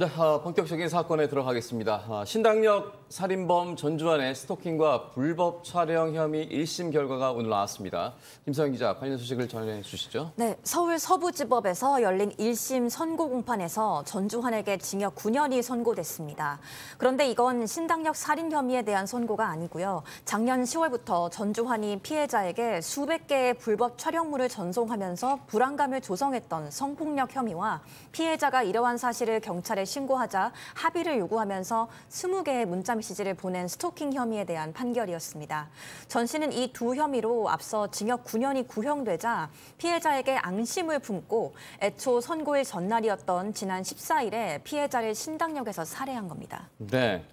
네, 본격적인 사건에 들어가겠습니다. 신당역 살인범 전주환의 스토킹과 불법 촬영 혐의 1심 결과가 오늘 나왔습니다. 김서영 기자, 관련 소식을 전해주시죠. 네, 서울 서부지법에서 열린 1심 선고 공판에서 전주환에게 징역 9년이 선고됐습니다. 그런데 이건 신당역 살인 혐의에 대한 선고가 아니고요. 작년 10월부터 전주환이 피해자에게 수백 개의 불법 촬영물을 전송하면서 불안감을 조성했던 성폭력 혐의와 피해자가 이러한 사실을 경찰에 신고하자 합의를 요구하면서 20개의 문자메시지를 보낸 스토킹 혐의에 대한 판결이었습니다. 전 씨는 이 두 혐의로 앞서 징역 9년이 구형되자 피해자에게 앙심을 품고 애초 선고일 전날이었던 지난 14일에 피해자를 신당역에서 살해한 겁니다. 네.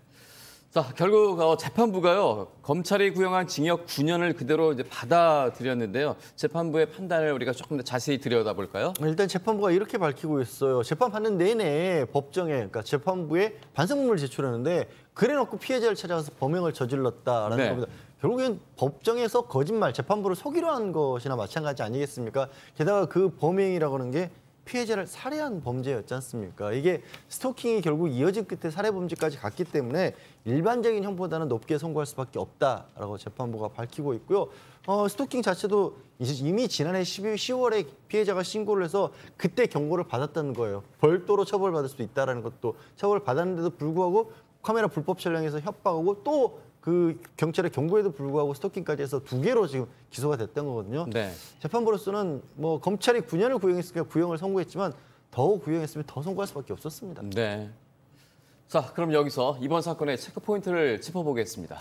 자, 결국 재판부가요, 검찰이 구형한 징역 9년을 그대로 이제 받아들였는데요. 재판부의 판단을 우리가 조금 더 자세히 들여다볼까요? 일단 재판부가 이렇게 밝히고 있어요. 재판 받는 내내 법정에, 그러니까 재판부에 반성문을 제출하는데 그래놓고 피해자를 찾아가서 범행을 저질렀다라는 네. 겁니다. 결국엔 법정에서 거짓말, 재판부를 속이려 한 것이나 마찬가지 아니겠습니까? 게다가 그 범행이라고 하는 게 피해자를 살해한 범죄였지 않습니까? 이게 스토킹이 결국 이어진 끝에 살해 범죄까지 갔기 때문에 일반적인 형보다는 높게 선고할 수밖에 없다라고 재판부가 밝히고 있고요. 스토킹 자체도 이미 지난해 10월에 피해자가 신고를 해서 그때 경고를 받았다는 거예요. 별도로 처벌받을 수도 있다는 것도 처벌을 받았는데도 불구하고 카메라 불법 촬영에서 협박하고 또 그 경찰의 경고에도 불구하고 스토킹까지 해서 2개로 지금 기소가 됐던 거거든요. 네. 재판부로서는 뭐 검찰이 9년을 구형했으니까 구형을 선고했지만 더 구형했으면 더 선고할 수밖에 없었습니다. 네. 자, 그럼 여기서 이번 사건의 체크 포인트를 짚어보겠습니다.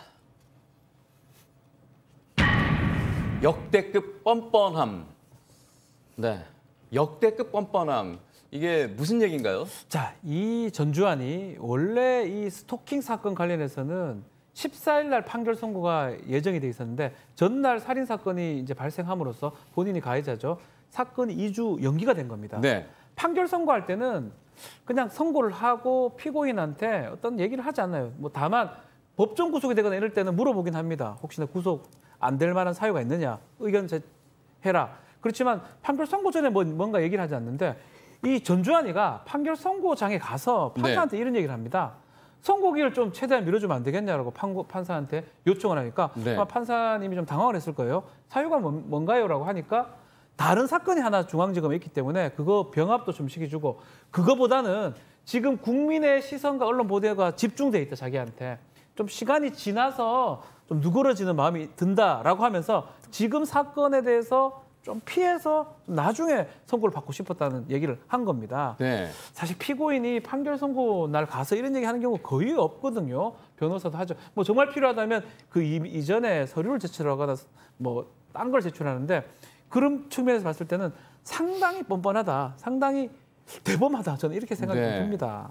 역대급 뻔뻔함. 네. 역대급 뻔뻔함. 이게 무슨 얘기인가요? 자, 이 전주환이 원래 이 스토킹 사건 관련해서는 14일 날 판결 선고가 예정이 돼 있었는데 전날 살인 사건이 이제 발생함으로써 본인이 가해자죠. 사건이 2주 연기가 된 겁니다. 네. 판결 선고할 때는 그냥 선고를 하고 피고인한테 어떤 얘기를 하지 않아요. 뭐 다만 법정 구속이 되거나 이럴 때는 물어보긴 합니다. 혹시나 구속 안 될 만한 사유가 있느냐 의견 해라. 그렇지만 판결 선고 전에 뭔가 얘기를 하지 않는데 이 전주환이가 판결 선고장에 가서 판사한테 이런 얘기를 합니다. 선고기를 좀 최대한 미뤄주면 안 되겠냐라고 판사한테 요청을 하니까 네. 판사님이 좀 당황을 했을 거예요. 사유가 뭔가요? 라고 하니까 다른 사건이 하나 중앙지검에 있기 때문에 그거 병합도 좀 시켜주고 그거보다는 지금 국민의 시선과 언론 보도가 집중돼 있다 자기한테. 좀 시간이 지나서 좀 누그러지는 마음이 든다라고 하면서 지금 사건에 대해서 좀 피해서 나중에 선고를 받고 싶었다는 얘기를 한 겁니다. 네. 사실 피고인이 판결 선고 날 가서 이런 얘기 하는 경우 거의 없거든요. 변호사도 하죠. 뭐 정말 필요하다면 그 이전에 서류를 제출하거나 뭐 딴 걸 제출하는데 그런 측면에서 봤을 때는 상당히 뻔뻔하다. 상당히 대범하다. 저는 이렇게 생각이 네. 듭니다.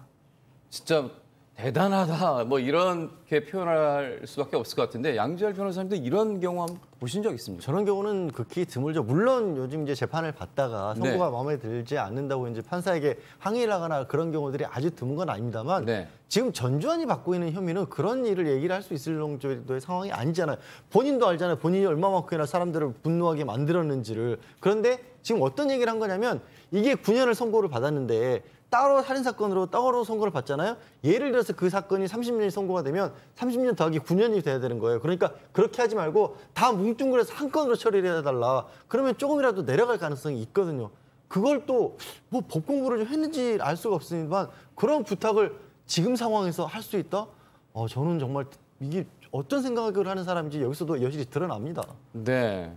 진짜 대단하다. 뭐 이렇게 표현할 수밖에 없을 것 같은데 양지열 변호사님도 이런 경우 한번 보신 적 있습니까? 저런 경우는 극히 드물죠. 물론 요즘 이제 재판을 받다가 선고가 마음에 들지 않는다고 이제 판사에게 항의를 하거나 그런 경우들이 아주 드문 건 아닙니다만 네. 지금 전주환이 받고 있는 혐의는 그런 일을 얘기를 할 수 있을 정도의 상황이 아니잖아요. 본인도 알잖아요. 본인이 얼마만큼이나 사람들을 분노하게 만들었는지를. 그런데 지금 어떤 얘기를 한 거냐면 이게 9년을 선고를 받았는데 따로 살인사건으로 따로 선고를 받잖아요. 예를 들어서 그 사건이 30년이 선고가 되면 30년 더하기 9년이 돼야 되는 거예요. 그러니까 그렇게 하지 말고 다 뭉뚱그려서 한 건으로 처리를 해달라. 그러면 조금이라도 내려갈 가능성이 있거든요. 그걸 또 뭐 법 공부를 좀 했는지 알 수가 없습니다만 그런 부탁을 지금 상황에서 할 수 있다? 저는 정말 이게 어떤 생각을 하는 사람인지 여기서도 여실히 드러납니다. 네.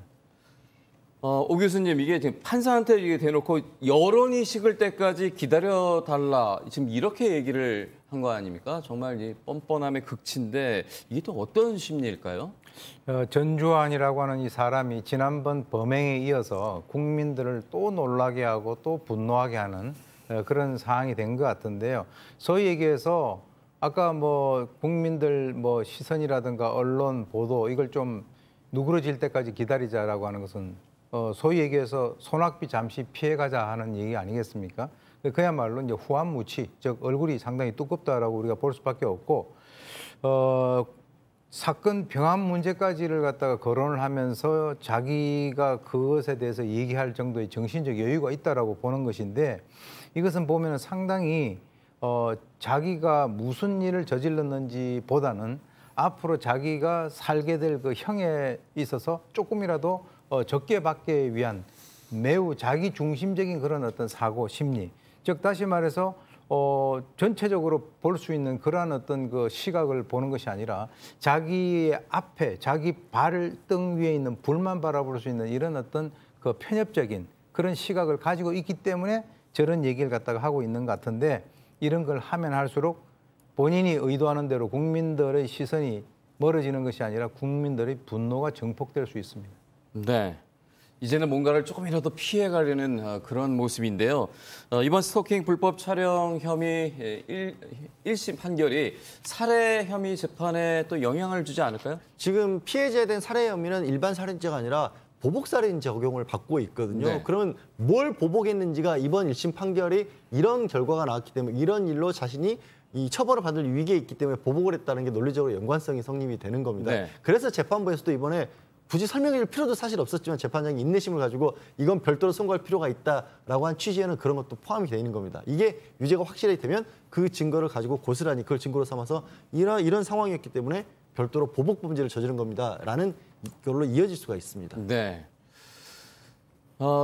오 교수님, 이게 지금 판사한테 이게 대놓고 여론이 식을 때까지 기다려달라. 지금 이렇게 얘기를 한 거 아닙니까? 정말 이 뻔뻔함의 극치인데 이게 또 어떤 심리일까요? 전주환이라고 하는 이 사람이 지난번 범행에 이어서 국민들을 또 놀라게 하고 또 분노하게 하는 그런 상황이 된 것 같은데요. 소위 얘기해서 아까 뭐 국민들 뭐 시선이라든가 언론 보도 이걸 좀 누그러질 때까지 기다리자라고 하는 것은 소위 얘기해서 손학비 잠시 피해가자 하는 얘기 아니겠습니까? 그야말로 이제 후한무치, 즉 얼굴이 상당히 두껍다라고 우리가 볼 수밖에 없고 사건 병합 문제까지를 갖다가 거론을 하면서 자기가 그것에 대해서 얘기할 정도의 정신적 여유가 있다라고 보는 것인데 이것은 보면 상당히 자기가 무슨 일을 저질렀는지보다는 앞으로 자기가 살게 될 그 형에 있어서 조금이라도 적게 받기 위한 매우 자기 중심적인 그런 어떤 사고 심리, 즉 다시 말해서 전체적으로 볼 수 있는 그러한 어떤 그 시각을 보는 것이 아니라 자기의 앞에 자기 발등 위에 있는 불만 바라볼 수 있는 이런 어떤 그 편협적인 그런 시각을 가지고 있기 때문에 저런 얘기를 갖다가 하고 있는 것 같은데, 이런 걸 하면 할수록 본인이 의도하는 대로 국민들의 시선이 멀어지는 것이 아니라 국민들의 분노가 증폭될 수 있습니다. 네. 이제는 뭔가를 조금이라도 피해가려는 그런 모습인데요. 이번 스토킹 불법 촬영 혐의 1심 판결이 살해 혐의 재판에 또 영향을 주지 않을까요? 지금 피해자에 대한 살해 혐의는 일반 살인죄가 아니라 보복살인 적용을 받고 있거든요. 네. 그러면 뭘 보복했는지가 이번 1심 판결이 이런 결과가 나왔기 때문에 이런 일로 자신이 이 처벌을 받을 위기에 있기 때문에 보복을 했다는 게 논리적으로 연관성이 성립이 되는 겁니다. 네. 그래서 재판부에서도 이번에 굳이 설명해 줄 필요도 사실 없었지만 재판장이 인내심을 가지고 이건 별도로 선고할 필요가 있다라고 한 취지에는 그런 것도 포함이 되어 있는 겁니다. 이게 유죄가 확실히 되면 그 증거를 가지고 고스란히 그걸 증거로 삼아서 이런 상황이었기 때문에 별도로 보복 범죄를 저지른 겁니다라는 걸로 이어질 수가 있습니다. 네.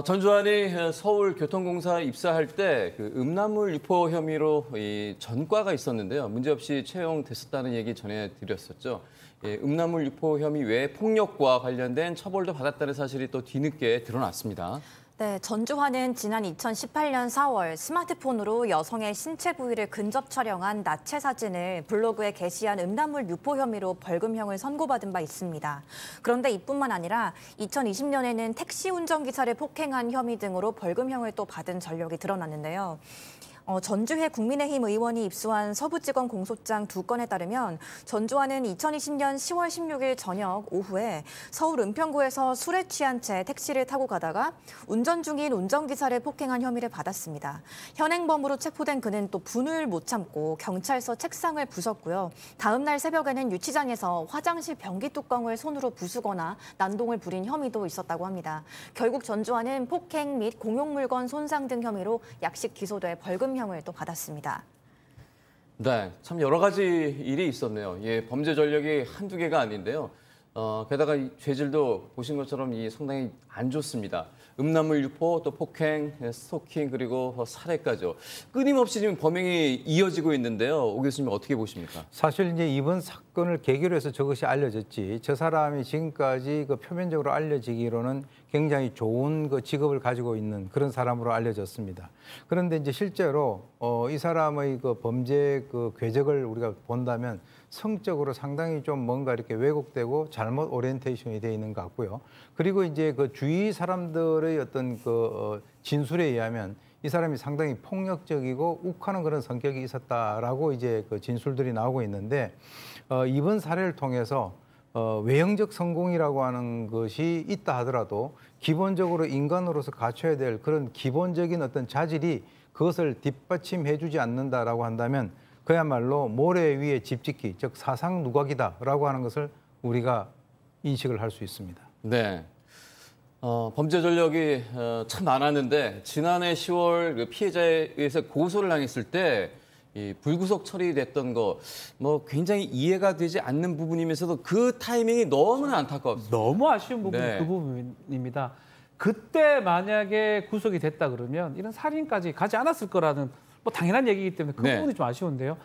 전주환이 서울교통공사 입사할 때 그 음란물 유포 혐의로 이 전과가 있었는데요. 문제없이 채용됐었다는 얘기 전해드렸었죠. 예, 음란물 유포 혐의 외에 폭력과 관련된 처벌도 받았다는 사실이 또 뒤늦게 드러났습니다. 네, 전주환은 지난 2018년 4월 스마트폰으로 여성의 신체 부위를 근접 촬영한 나체 사진을 블로그에 게시한 음란물 유포 혐의로 벌금형을 선고받은 바 있습니다. 그런데 이뿐만 아니라 2020년에는 택시 운전기사를 폭행한 혐의 등으로 벌금형을 또 받은 전력이 드러났는데요. 전주회 국민의힘 의원이 입수한 서부지검 공소장 2건에 따르면 전주환은 2020년 10월 16일 저녁 오후에 서울 은평구에서 술에 취한 채 택시를 타고 가다가 운전 중인 운전기사를 폭행한 혐의를 받았습니다. 현행범으로 체포된 그는 또 분을 못 참고 경찰서 책상을 부쉈고요. 다음 날 새벽에는 유치장에서 화장실 변기 뚜껑을 손으로 부수거나 난동을 부린 혐의도 있었다고 합니다. 결국 전주환은 폭행 및 공용물건 손상 등 혐의로 약식 기소돼 벌금형을 또 받았습니다. 네, 참 여러 가지 일이 있었네요. 예, 범죄 전력이 한두 개가 아닌데요. 게다가 이 죄질도 보신 것처럼 상당히 안 좋습니다. 음란물 유포, 또 폭행, 스토킹, 그리고 살해까지요. 끊임없이 지금 범행이 이어지고 있는데요. 오 교수님 어떻게 보십니까? 사실 이제 이번 사건을 계기로 해서 저것이 알려졌지. 저 사람이 지금까지 그 표면적으로 알려지기로는 굉장히 좋은 그 직업을 가지고 있는 그런 사람으로 알려졌습니다. 그런데 이제 실제로 이 사람의 그 범죄 그 궤적을 우리가 본다면 성적으로 상당히 좀 뭔가 이렇게 왜곡되고 잘못 오리엔테이션이 되어 있는 것 같고요. 그리고 이제 그 주위 사람들의 어떤 그 진술에 의하면 이 사람이 상당히 폭력적이고 욱하는 그런 성격이 있었다라고 이제 그 진술들이 나오고 있는데, 이번 사례를 통해서 외형적 성공이라고 하는 것이 있다 하더라도 기본적으로 인간으로서 갖춰야 될 그런 기본적인 어떤 자질이 그것을 뒷받침해주지 않는다라고 한다면 그야말로 모래 위에 집 짓기, 즉 사상 누각이다라고 하는 것을 우리가 인식을 할 수 있습니다. 네. 범죄 전력이 참 많았는데 지난해 10월 그 피해자에 의해서 고소를 당했을 때 이 불구속 처리됐던 거 굉장히 이해가 되지 않는 부분이면서도 그 타이밍이 너무나 안타까웠습니다. 너무 아쉬운 부분이 네. 그 부분입니다. 그때 만약에 구속이 됐다 그러면 이런 살인까지 가지 않았을 거라는 당연한 얘기이기 때문에 그 네. 부분이 좀 아쉬운데요.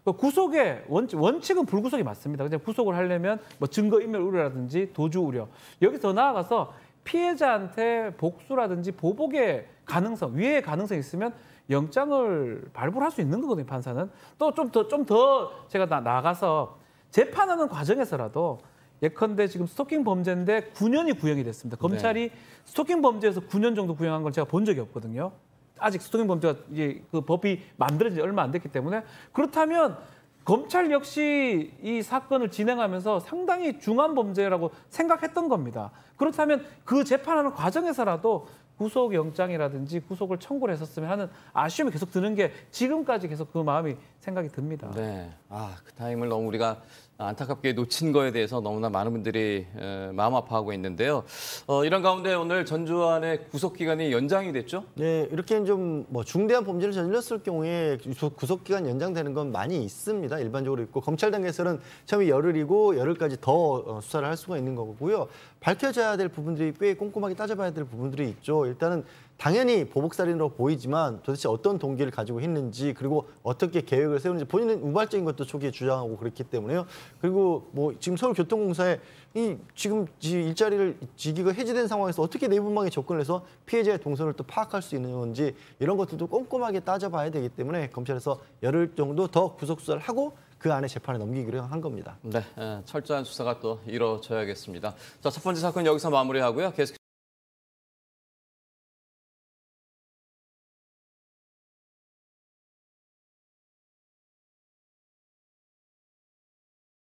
구속의 원칙은 불구속이 맞습니다. 그냥 구속을 하려면 증거인멸 우려라든지 도주 우려, 여기서 더 나아가서 피해자한테 복수라든지 보복의 가능성, 위해의 가능성이 있으면 영장을 발부할 수 있는 거거든요, 판사는. 또 좀 더 제가 나가서 재판하는 과정에서라도 예컨대 지금 스토킹 범죄인데 9년이 구형이 됐습니다. 검찰이 스토킹 범죄에서 9년 정도 구형한 걸 제가 본 적이 없거든요. 아직 스토킹 범죄가 이제 그 법이 만들어진 지 얼마 안 됐기 때문에, 그렇다면 검찰 역시 이 사건을 진행하면서 상당히 중한 범죄라고 생각했던 겁니다. 그렇다면 그 재판하는 과정에서라도 구속영장이라든지 구속을 청구를 했었으면 하는 아쉬움이 계속 드는 게 지금까지 계속 그 마음이 생각이 듭니다. 네. 그 타임을 너무 우리가 안타깝게 놓친 거에 대해서 너무나 많은 분들이 마음 아파하고 있는데요. 이런 가운데 오늘 전주환의 구속 기간이 연장이 됐죠? 네, 이렇게 좀 뭐 중대한 범죄를 저질렀을 경우에 구속 기간 연장되는 건 많이 있습니다. 일반적으로 있고 검찰 단계에서는 처음에 열흘이고 열흘까지 더 수사를 할 수가 있는 거고요. 밝혀져야 될 부분들이 꽤 꼼꼼하게 따져봐야 될 부분들이 있죠. 일단은 당연히 보복살인으로 보이지만 도대체 어떤 동기를 가지고 했는지 그리고 어떻게 계획을 세우는지 본인은 우발적인 것도 초기에 주장하고 그랬기 때문에요. 그리고 뭐 지금 서울교통공사에 이 지금 일자리를 지기가 해지된 상황에서 어떻게 내부망에 접근을 해서 피해자의 동선을 또 파악할 수 있는 건지 이런 것들도 꼼꼼하게 따져봐야 되기 때문에 검찰에서 열흘 정도 더 구속 수사를 하고 그 안에 재판에 넘기기로 한 겁니다. 네, 철저한 수사가 또 이루어져야겠습니다. 자, 첫 번째 사건 여기서 마무리하고요. 계속